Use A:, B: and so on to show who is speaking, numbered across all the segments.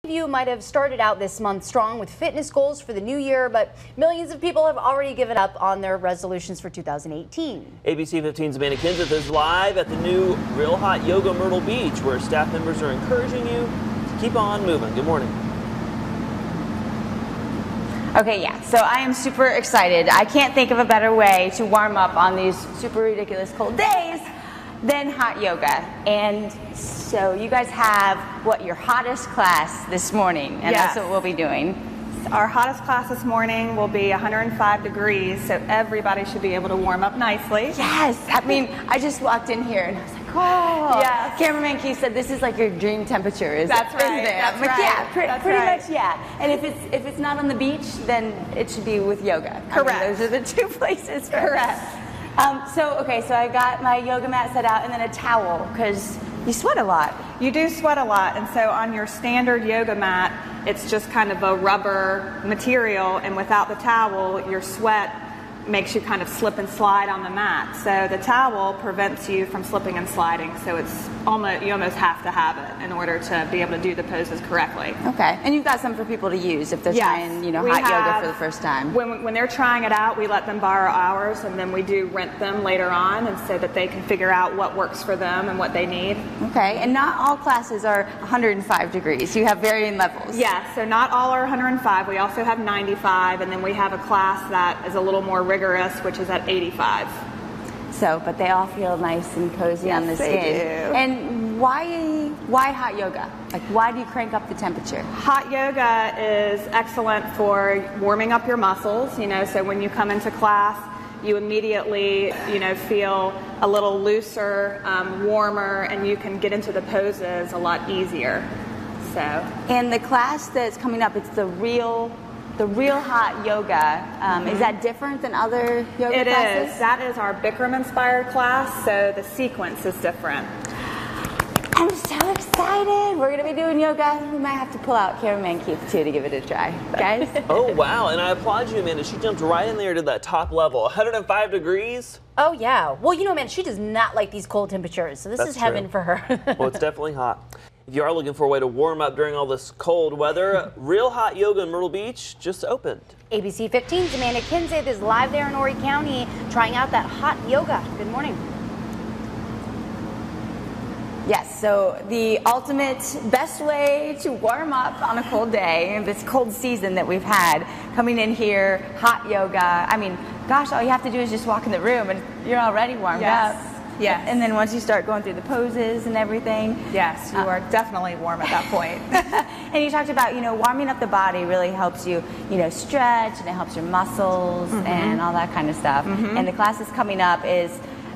A: You might have started out this month strong with fitness goals for the new year, but millions of people have already given up on their resolutions for 2018.
B: ABC 15's Amanda Kenseth is live at the new Real Hot Yoga Myrtle Beach, where staff members are encouraging you to keep on moving. Good morning.
C: Okay, yeah, so I am super excited. I can't think of a better way to warm up on these super ridiculous cold days than hot yoga. And so you guys have, what, your hottest class this morning, and
D: Yes.
C: that's what we'll be doing.
D: Our hottest class this morning will be 105 degrees, so everybody should be able to warm up nicely.
C: Yes, I mean, I just walked in here and I was like, oh.
D: Yes.
C: Cameraman Keith said this is like your dream temperature, is
D: That's
C: isn't
D: right,
C: it?
D: that's
C: I'm like,
D: right,
C: yeah,
D: that's
C: pretty
D: right.
C: much, yeah. And if it's not on the beach, then it should be with yoga.
D: Correct.
C: I mean, those are the two places.
D: Correct.
C: So I got my yoga mat set out and then a towel, because you sweat a lot.
D: You do sweat a lot, and so on your standard yoga mat, it's just kind of a rubber material, and without the towel, your sweat makes you kind of slip and slide on the mat. So the towel prevents you from slipping and sliding, so you almost have to have it in order to be able to do the poses correctly.
C: Okay, and you've got some for people to use if they're trying,
D: We
C: hot yoga
D: have-
C: for the first time.
D: When they're trying it out, we let them borrow ours, and then we do rent them later on, and so that they can figure out what works for them and what they need.
C: Okay, and not all classes are 105 degrees. You have varying levels.
D: Yeah, so not all are 105. We also have 95, and then we have a class that is a little more rigorous, which is at 85.
C: So, but they all feel nice and cozy on the
D: Yes, they
C: skin.
D: do.
C: And why hot yoga? Like, why do you crank up the temperature?
D: Hot yoga is excellent for warming up your muscles, so when you come into class, you immediately, feel a little looser, warmer, and you can get into the poses a lot easier. So.
C: And the class that's coming up, it's the real hot yoga. Is that different than other yoga classes?
D: It is. That is our Bikram-inspired class, so the sequence is different.
C: I'm so excited. We're going to be doing yoga. We might have to pull out cameraman Keith, too, to give it a try. Guys?
B: Oh, wow. And I applaud you, Amanda. She jumped right in there to that top level. 105 degrees.
A: Oh, yeah. Well, Amanda, she does not like these cold temperatures, so this is heaven
B: true
A: for her.
B: Well, it's definitely hot. If you are looking for a way to warm up during all this cold weather, Real Hot Yoga in Myrtle Beach just opened.
A: ABC 15's Amanda Kenseth is live there in Horry County trying out that hot yoga. Good morning.
C: Yes, so the ultimate best way to warm up on a cold day, this cold season that we've had, coming in here, hot yoga. I mean, gosh, all you have to do is just walk in the room and you're already warmed up.
D: Yes.
C: And then once you start going through the poses and everything.
D: Yes, you are definitely warm at that point.
C: And you talked about, warming up the body really helps you, stretch, and it helps your muscles and all that kind of stuff. And the class is coming up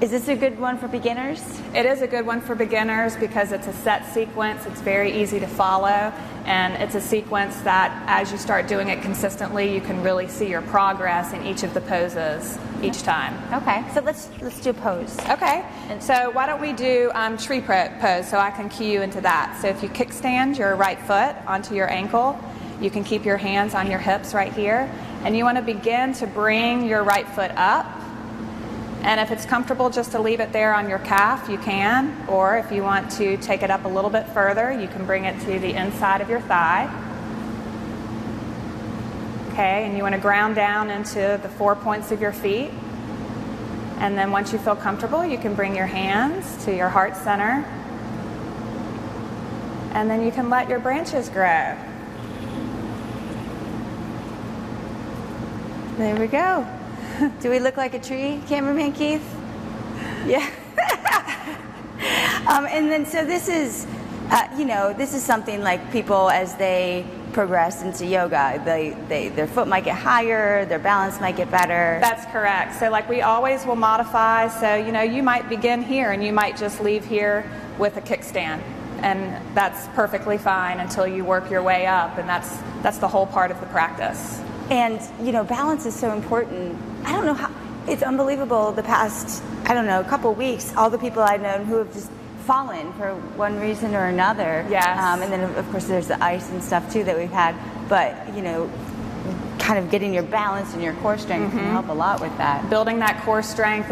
C: is this a good one for beginners?
D: It is a good one for beginners because it's a set sequence. It's very easy to follow, and it's a sequence that as you start doing it consistently, you can really see your progress in each of the poses each time.
C: Okay, so let's do a pose.
D: Okay, and so why don't we do tree pose so I can cue you into that. So if you kickstand your right foot onto your ankle, you can keep your hands on your hips right here, and you want to begin to bring your right foot up. And if it's comfortable just to leave it there on your calf, you can. Or if you want to take it up a little bit further, you can bring it to the inside of your thigh. Okay, and you want to ground down into the 4 points of your feet. And then once you feel comfortable, you can bring your hands to your heart center. And then you can let your branches grow.
C: There we go. Do we look like a tree, cameraman Keith? Yeah. And then, so this is, this is something like people as they progress into yoga, their foot might get higher, their balance might get better.
D: That's correct. So like we always will modify. So, you might begin here and you might just leave here with a kickstand. And that's perfectly fine until you work your way up. And that's the whole part of the practice.
C: And, balance is so important. I don't know how, it's unbelievable the past, couple weeks, all the people I've known who have just fallen for one reason or another.
D: Yes.
C: And then, of course, there's the ice and stuff, too, that we've had. But, kind of getting your balance and your core strength can help a lot with that.
D: Building that core strength,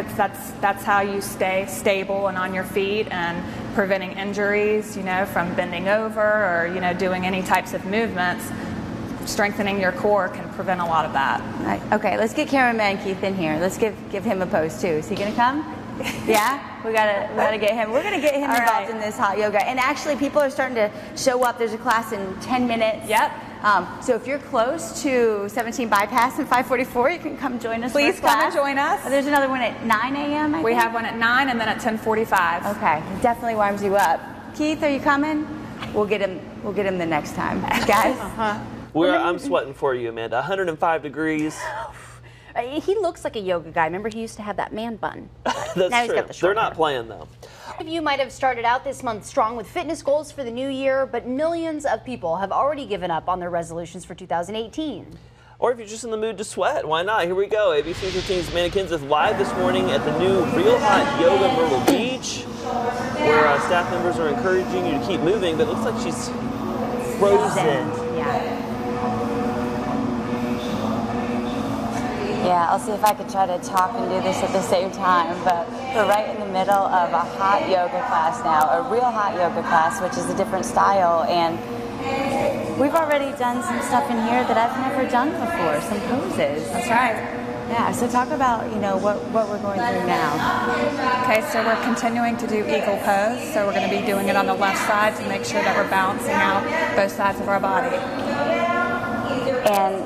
D: that's how you stay stable and on your feet, and preventing injuries, you know, from bending over or, you know, doing any types of movements. Strengthening your core can prevent a lot of that.
C: Right. Okay, let's get cameraman Keith in here. Let's give him a pose too. Is he gonna come? Yeah, we gotta get him. We're gonna get him involved in this hot yoga. And actually, people are starting to show up. There's a class in 10 minutes.
D: Yep.
C: So if you're close to 17 Bypass and 544, you can come join us.
D: Please come and join us.
C: There's another one at 9 a.m.
D: We have one at 9 and then at 10:45.
C: Okay, it definitely warms you up. Keith, are you coming? We'll get him the next time, guys.
B: I'm sweating for you, Amanda. 105 degrees.
A: He looks like a yoga guy. Remember, he used to have that man bun.
B: That's
A: now
B: true.
A: He's got the short
B: They're not
A: hair.
B: playing, though.
A: Some of you might have started out this month strong with fitness goals for the new year, but millions of people have already given up on their resolutions for 2018.
B: Or if you're just in the mood to sweat, why not? Here we go. ABC 15's Amanda Kins is live this morning at the new Real Hot Yoga Myrtle Beach, where staff members are encouraging you to keep moving, but it looks like she's frozen.
C: Yeah. Yeah, I'll see if I can try to talk and do this at the same time, but we're right in the middle of a hot yoga class now, a real hot yoga class, which is a different style, and we've already done some stuff in here that I've never done before, some poses.
D: That's right.
C: Yeah, so talk about, you know, what we're going through now.
D: Okay, so we're continuing to do eagle pose, so we're going to be doing it on the left side to make sure that we're balancing out both sides of our body.
C: And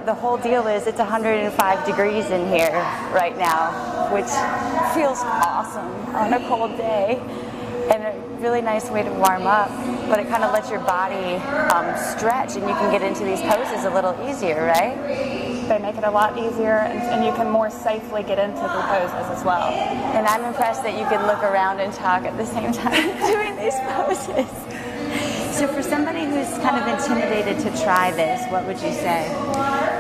C: the whole deal is it's 105 degrees in here right now, which feels awesome on a cold day, and a really nice way to warm up, but it kind of lets your body stretch, and you can get into these poses a little easier, right?
D: They make it a lot easier, and you can more safely get into the poses as well.
C: And I'm impressed that you can look around and talk at the same time doing these poses. So for somebody who's kind of intimidated to try this, what would you say?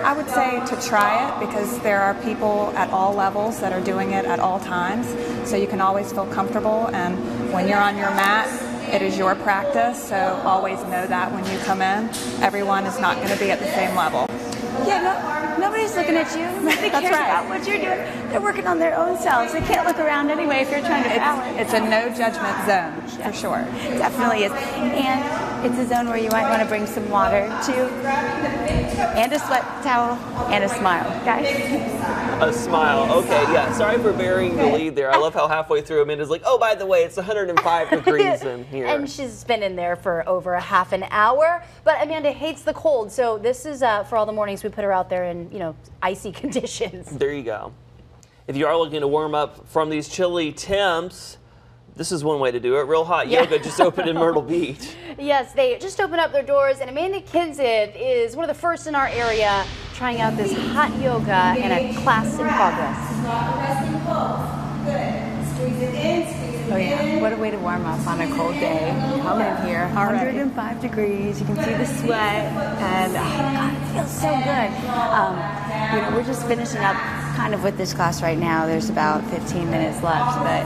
D: I would say to try it, because there are people at all levels that are doing it at all times, so you can always feel comfortable, and when you're on your mat, it is your practice, so always know that when you come in, everyone is not going to be at the same level.
C: Yeah, nobody's looking at you. Nobody cares about what you're doing. They're working on their own selves. They can't look around anyway if you're trying to balance.
D: It's a no judgment zone, for sure.
C: It definitely is. And it's a zone where you might want to bring some water too. And a sweat towel and a smile, guys.
B: A smile. Okay, yeah. Sorry for burying the lead there. I love how halfway through Amanda's like, oh, by the way, it's 105 degrees in here.
A: And she's been in there for over a half an hour. But Amanda hates the cold, so this is for all the mornings we put her out there in, you know, icy conditions.
B: There you go. If you are looking to warm up from these chilly temps, this is one way to do it. Real Hot Yoga just opened in Myrtle Beach.
A: Yes, they just opened up their doors, and Amanda Kinsid is one of the first in our area trying out this hot yoga in a class in progress.
C: Oh yeah, what a way to warm up on a cold day. Come in here, 105 degrees, you can see the sweat, and oh God, it feels so good. You know, we're just finishing up kind of with this class right now. There's about 15 minutes left, but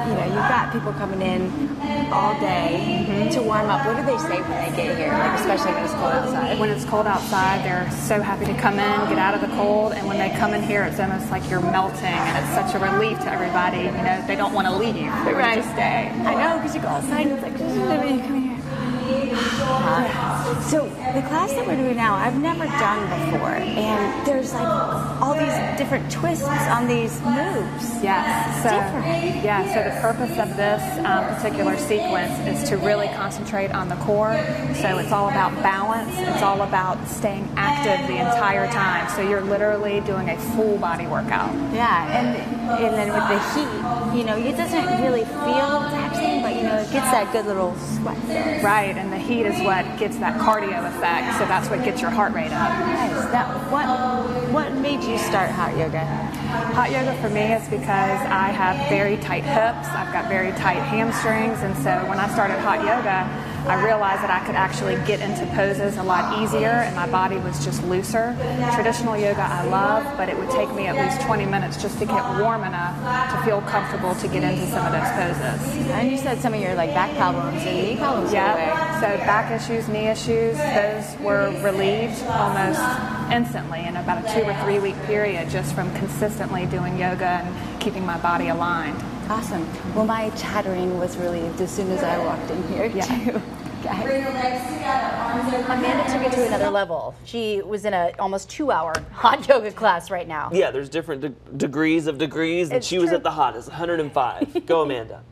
C: you know, you've got people coming in all day to warm up. What do they say when they get here, like especially when it's cold outside?
D: When it's cold outside, they're so happy to come in, get out of the cold, and when they come in here, it's almost like you're melting, and it's such a relief to everybody. You know, they don't want to leave. They want to stay.
C: I know, because you go outside and it's like, come here. So the class that we're doing now, I've never done before, and there's like all these different twists on these moves.
D: Yes. So the purpose of this particular sequence is to really concentrate on the core. So it's all about balance. It's all about staying active the entire time. So you're literally doing a full body workout.
C: Yeah, and then with the heat, you know, it doesn't really feel taxing, but you know, it gets that good little sweat.
D: Right, and the heat is what gets that cardio effect, so that's what gets your heart rate up.
C: Nice. Now, what made you start hot yoga?
D: Hot yoga for me is because I have very tight hips, I've got very tight hamstrings, and so when I started hot yoga, I realized that I could actually get into poses a lot easier and my body was just looser. Traditional yoga I love, but it would take me at least 20 minutes just to get warm enough to feel comfortable to get into some of those poses.
C: And you said some of your like back problems and knee problems.
D: Yeah. So back issues, knee issues, those were relieved almost instantly in about a 2 or 3 week period just from consistently doing yoga and keeping my body aligned.
C: Awesome. Well, my chattering was relieved as soon as I walked in here, too. Guys.
D: Bring your legs together, arms over.
A: Amanda took it to another level. She was in a almost 2-hour hot yoga class right now.
B: Yeah, there's different degrees of degrees, and
A: It's
B: she was
A: true.
B: at the hottest, 105. Go, Amanda.